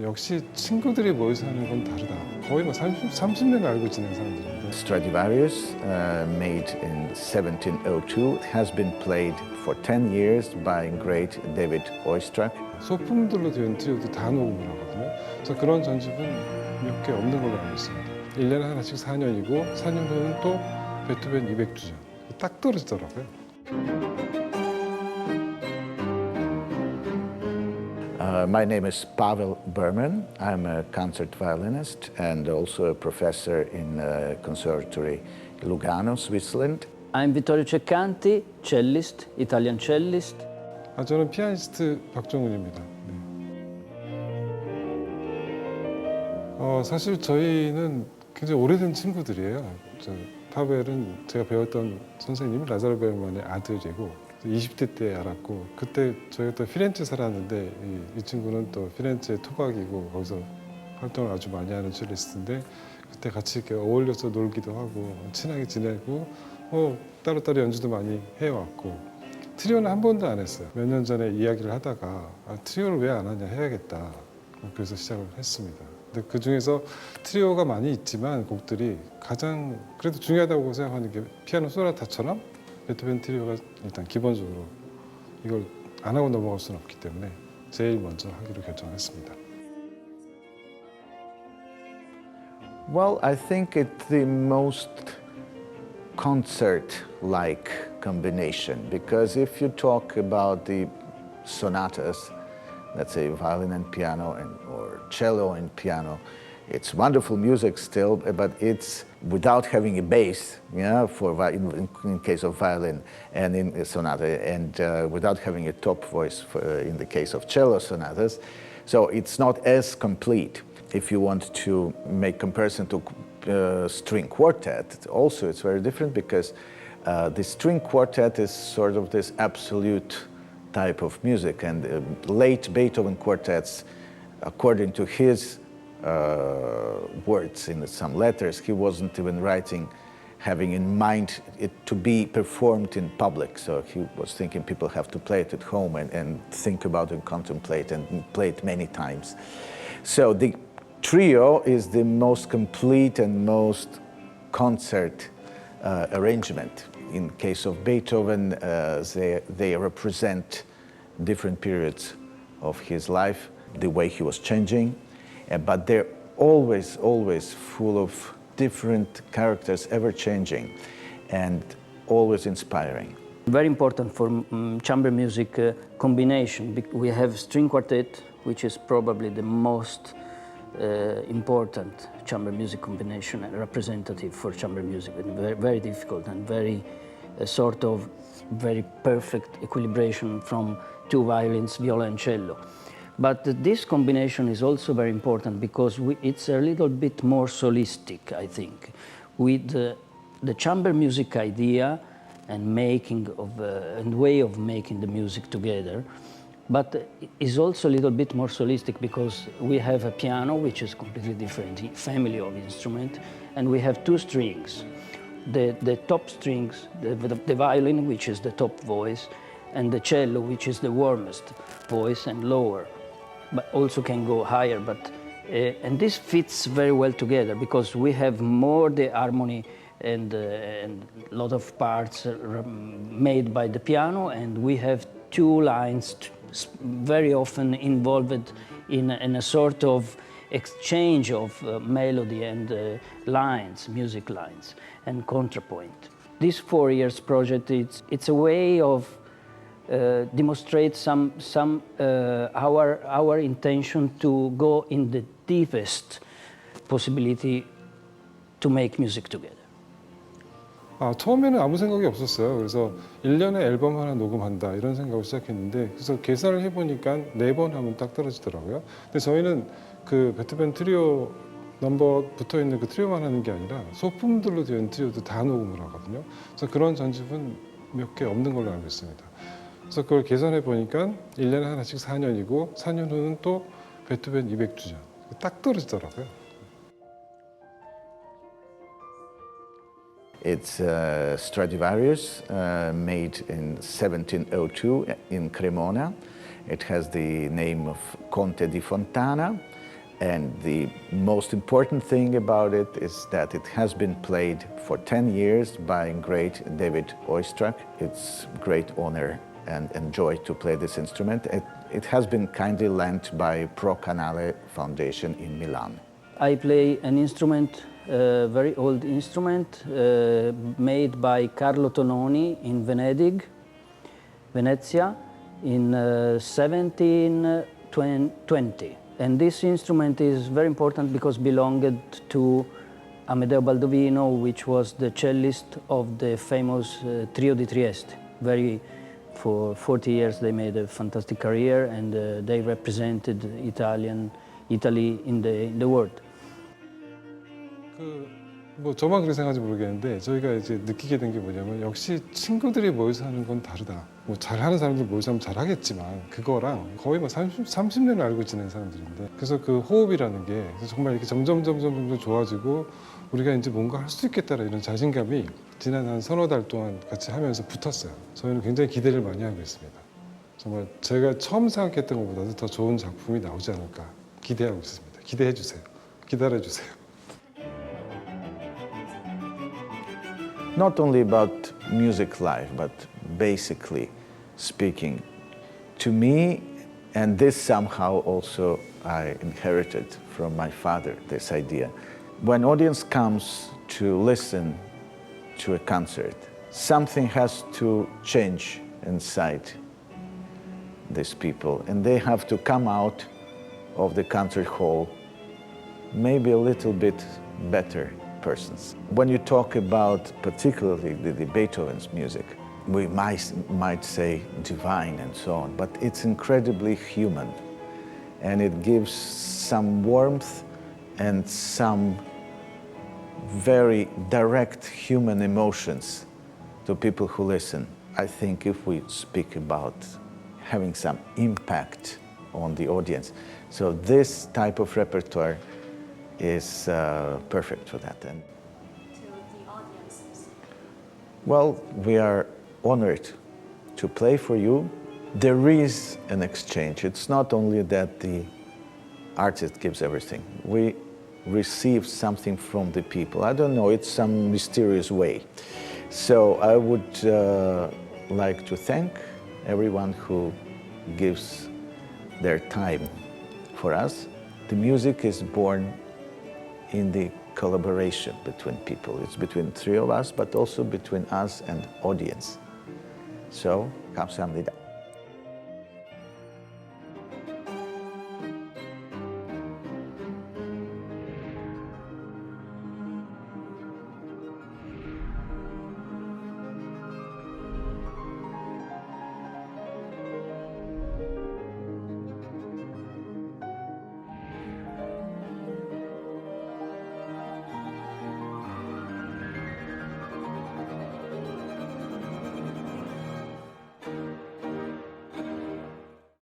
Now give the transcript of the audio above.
역시 친구들이 모여서 하는 건 다르다. 거의 뭐 30년을 알고 지낸 사람들인데. Stradivarius, made in 1702, has been played for 10 years by great David Oistrakh. 소품들로 된 트리오도 다 녹음을 하거든요. 그래서 그런 전집은 몇 개 없는 걸로 알고 있습니다. 1년에 하나씩 4년이고 4년 후는 또 베토벤 200주년. 딱 떨어지더라고요. My name is Pavel Berman. I'm a concert violinist and also a professor in Conservatory Lugano, Switzerland. I'm Vittorio Ceccanti, cellist, Italian cellist. 저는 피아니스트 박종훈입니다. 사실 저희는 굉장히 오래된 친구들이에요. 파벨은 제가 배웠던 선생님이 라자로 베르만의 아들이고 20대 때 알았고, 그때 저희가 또 피렌체 살았는데 이 친구는 또 피렌체 토박이고 거기서 활동을 아주 많이 하는 첼리스트인데, 그때 같이 이렇게 어울려서 놀기도 하고 친하게 지내고 따로따로 연주도 많이 해왔고, 트리오는 한 번도 안 했어요. 몇 년 전에 이야기를 하다가 트리오를 왜 안 하냐, 해야겠다. 그래서 시작을 했습니다. 근데 그 중에서 트리오가 많이 있지만 곡들이 가장 그래도 중요하다고 생각하는 게 피아노 소나타처럼 베토벤 트리오가 일단 기본적으로 이걸 안 하고 넘어갈 수는 없기 때문에 제일 먼저 하기로 결정했습니다. Well, I think it's the most concert-like combination, because if you talk about the sonatas, let's say violin and piano or cello and piano, it's wonderful music still, but it's without having a bass, in case of violin and in a sonata, and without having a top voice in the case of cello sonatas. So it's not as complete. If you want to make comparison to string quartet, also it's very different, because the string quartet is sort of this absolute type of music, and late Beethoven quartets, according to his words in some letters, he wasn't even writing having in mind it to be performed in public. So he was thinking people have to play it at home and think about and contemplate and play it many times. So the trio is the most complete and most concert arrangement. In case of Beethoven, they represent different periods of his life, the way he was changing, but they're always full of different characters, ever changing, and always inspiring. Very important for chamber music combination. We have string quartet, which is probably the most important chamber music combination and representative for chamber music, and very, very difficult and very sort of very perfect equilibration from two violins, viola and cello. But this combination is also very important because it's a little bit more solistic, I think, with the chamber music idea and making of and way of making the music together. But it's also a little bit more solistic because we have a piano, which is completely different family of instrument, and we have two strings. The top strings, the violin, which is the top voice, and the cello, which is the warmest voice and lower, but also can go higher. And this fits very well together because we have more the harmony and a lot of parts made by the piano, and we have two lines very often involved in a sort of exchange of melody and lines, music lines, and contrapoint. This 4 years project, it's a way of demonstrate our intention to go in the deepest possibility to make music together. 처음에는 아무 생각이 없었어요. 그래서 1년에 앨범 하나 녹음한다 이런 생각을 시작했는데, 그래서 계산을 해보니까 4번 하면 딱 떨어지더라고요. 근데 저희는 그 베토벤 트리오 넘버 붙어 있는 그 트리오만 하는 게 아니라 소품들로 된 트리오도 다 녹음을 하거든요. 그래서 그런 전집은 몇 개 없는 걸로 알고 있습니다. 그래서 그걸 계산해 보니까 1년에 하나씩 4년이고 4년 후는 또 베토벤 200주년. 딱 떨어지더라고요. It's Stradivarius, made in 1702 in Cremona. It has the name of Conte di Fontana. And the most important thing about it is that it has been played for 10 years by great David Oistrakh. It's great honor and joy to play this instrument. It has been kindly lent by Pro Canale Foundation in Milan. I play an instrument, a very old instrument, made by Carlo Tononi in Venezia, in 1720. And this instrument is very important because it belonged to Amedeo Baldovino, which was the cellist of the famous Trio di Trieste. For 40 years they made a fantastic career, and they represented Italy in the world. 뭐 저만 그렇게 생각하지 모르겠는데 저희가 이제 느끼게 된 게 뭐냐면 역시 친구들이 모여서 하는 건 다르다. 뭐 잘하는 사람들 모여서 하면 잘하겠지만 그거랑 거의 뭐 30년을 알고 지낸 사람들인데 그래서 그 호흡이라는 게 정말 이렇게 점점 좋아지고 우리가 이제 뭔가 할 수 있겠다라는 이런 자신감이 지난 한 서너 달 동안 같이 하면서 붙었어요. 저희는 굉장히 기대를 많이 하고 있습니다. 정말 제가 처음 생각했던 것보다도 더 좋은 작품이 나오지 않을까 기대하고 있습니다. 기대해 주세요. 기다려 주세요. Not only about music life, but basically speaking, to me, and this somehow also I inherited from my father, this idea. When audience comes to listen to a concert, something has to change inside these people, and they have to come out of the concert hall maybe a little bit better persons. When you talk about particularly the Beethoven's music, we might say divine and so on, but it's incredibly human, and it gives some warmth and some very direct human emotions to people who listen. I think if we speak about having some impact on the audience, so this type of repertoire is perfect for that. And to the audiences? well, we are honored to play for you. There is an exchange. It's not only that the artist gives everything. We receive something from the people. I don't know, it's some mysterious way. So I would like to thank everyone who gives their time for us. The music is born in the collaboration between people. It's between three of us, but also between us and audience. So, 감사합니다.